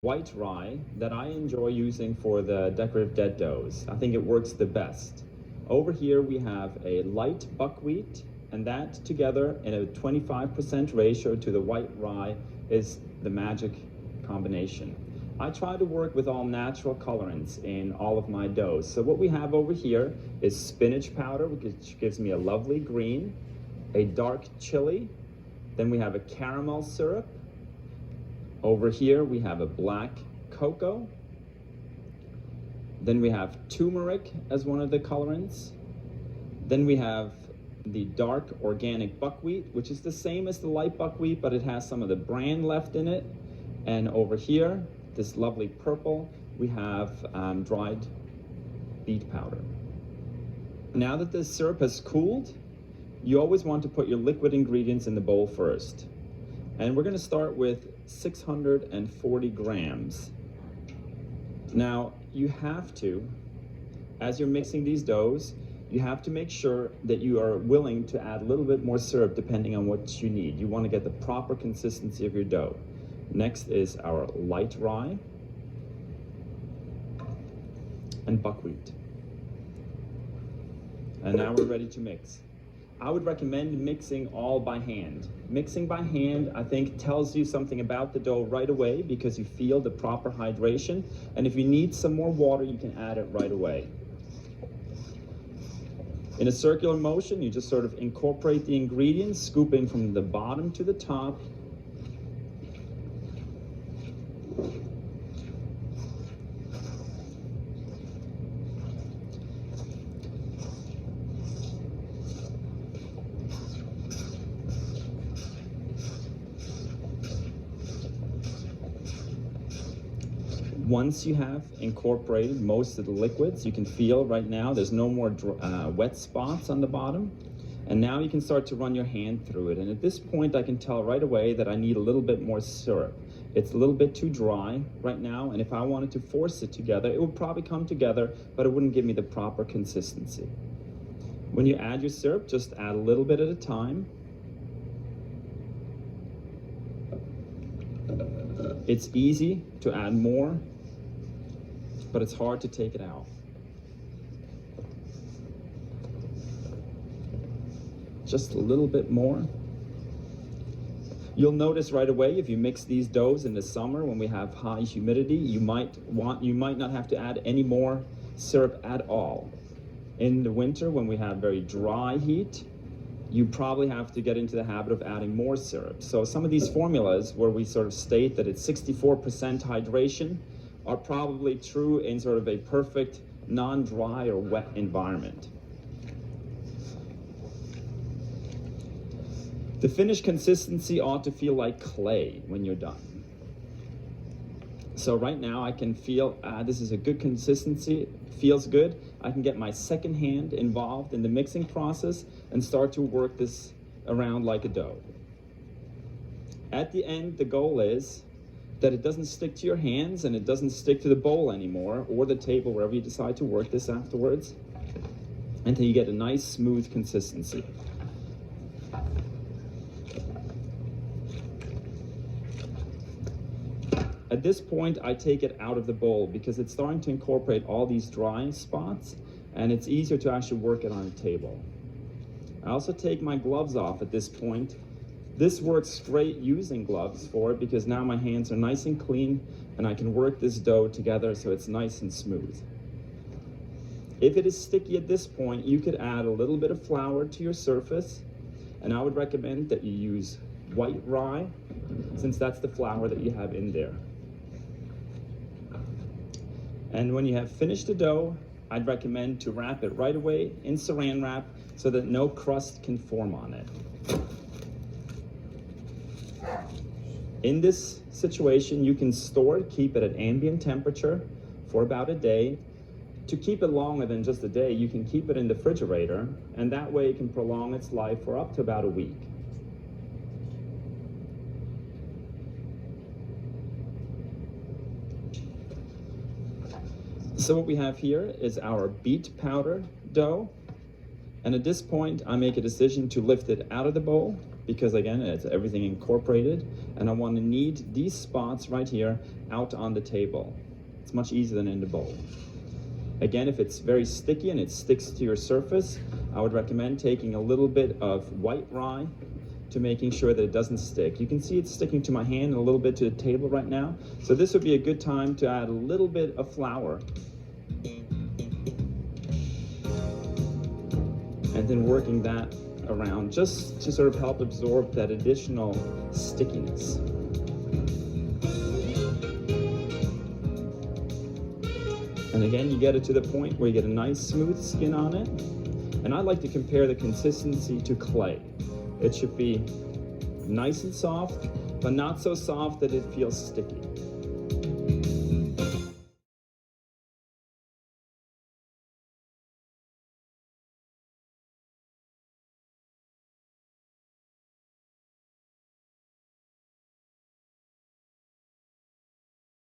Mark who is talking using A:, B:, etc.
A: white rye that I enjoy using for the decorative dead doughs. I think it works the best. Over here we have a light buckwheat, and that together in a 25% ratio to the white rye is the magic combination. I try to work with all natural colorants in all of my doughs. So what we have over here is spinach powder, which gives me a lovely green, a dark chili, then we have a caramel syrup. Over here we have a black cocoa. Then we have turmeric as one of the colorants. Then we have the dark organic buckwheat, which is the same as the light buckwheat, but it has some of the bran left in it. And over here, this lovely purple, we have dried beet powder. Now that the syrup has cooled, you always want to put your liquid ingredients in the bowl first. And we're going to start with 640 grams. Now, you have to, as you're mixing these doughs, you have to make sure that you are willing to add a little bit more syrup depending on what you need. You want to get the proper consistency of your dough. Next is our light rye and buckwheat. And now we're ready to mix. I would recommend mixing all by hand. Mixing by hand, I think, tells you something about the dough right away because you feel the proper hydration. And if you need some more water, you can add it right away. In a circular motion, you just sort of incorporate the ingredients, scooping from the bottom to the top. Once you have incorporated most of the liquids, you can feel right now there's no more wet spots on the bottom. And now you can start to run your hand through it. And at this point, I can tell right away that I need a little bit more syrup. It's a little bit too dry right now, and if I wanted to force it together, it would probably come together, but it wouldn't give me the proper consistency. When you add your syrup, just add a little bit at a time. It's easy to add more, but it's hard to take it out. Just a little bit more. You'll notice right away if you mix these doughs in the summer when we have high humidity, you might not have to add any more syrup at all. In the winter when we have very dry heat, you probably have to get into the habit of adding more syrup. So some of these formulas where we sort of state that it's 64% hydration are probably true in sort of a perfect non-dry or wet environment. The finished consistency ought to feel like clay when you're done. So right now I can feel this is a good consistency, it feels good. I can get my second hand involved in the mixing process and start to work this around like a dough. At the end, the goal is that it doesn't stick to your hands and it doesn't stick to the bowl anymore or the table, wherever you decide to work this afterwards, until you get a nice smooth consistency. At this point, I take it out of the bowl because it's starting to incorporate all these dry spots, and it's easier to actually work it on a table. I also take my gloves off at this point. This works great using gloves for it because now my hands are nice and clean and I can work this dough together so it's nice and smooth. If it is sticky at this point, you could add a little bit of flour to your surface, and I would recommend that you use white rye since that's the flour that you have in there. And when you have finished the dough, I'd recommend to wrap it right away in saran wrap so that no crust can form on it. In this situation, you can store it, keep it at ambient temperature for about a day. To keep it longer than just a day, you can keep it in the refrigerator, and that way it can prolong its life for up to about a week. So what we have here is our beet powder dough, and at this point I make a decision to lift it out of the bowl because again, it's everything incorporated, and I want to knead these spots right here out on the table. It's much easier than in the bowl. Again, if it's very sticky and it sticks to your surface, I would recommend taking a little bit of white rye to making sure that it doesn't stick. You can see it's sticking to my hand and a little bit to the table right now. So this would be a good time to add a little bit of flour. And then working that around just to sort of help absorb that additional stickiness. And again, you get it to the point where you get a nice smooth skin on it. And I like to compare the consistency to clay. It should be nice and soft, but not so soft that it feels sticky.